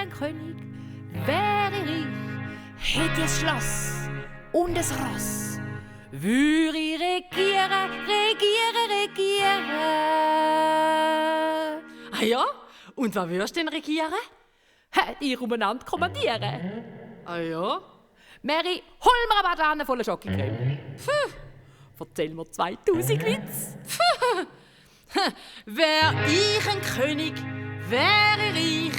ein König, wäre ich, hätte ich ein Schloss und ein Ross, würde ich regieren. Ah ja? Und was würdest du denn regieren? Ich umeinander kommandieren. Ah ja? Mary, hol mir eine Badane voller Schokocreme. Erzähl mir 2000 Witz. Wär ich ein König, wäre ich,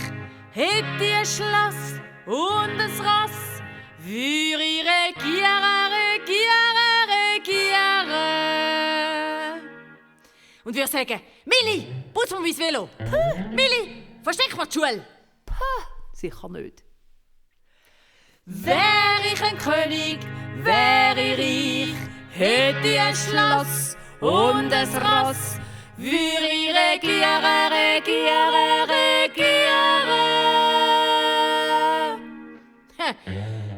hätte ich ein Schloss und ein Ross, würde ich regieren. Und würde sagen, Milli, putz mir mein Velo. Milli, versteck mir die Schule. Sicher nicht. Wär ich ein König, wäre ich reich, hätte ich ein Schloss und ein Ross, würde ich regieren.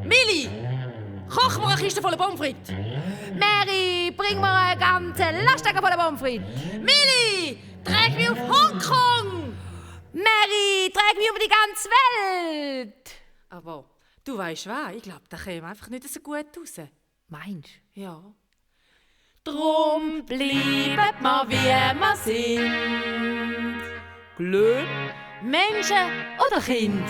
Milli, koch mir eine Kiste voller Pommes frites. Mary, bring mir einen ganzen Lastwagen voller Pommes frites. Milli, trag mich auf Hongkong. Mary, trag mich über die ganze Welt. Aber du weisst was, ich glaube, das käme einfach nicht so gut raus. Meinst du? Ja. Drum bleiben wir, wie wir sind. Glöhn Menschen oder Kind?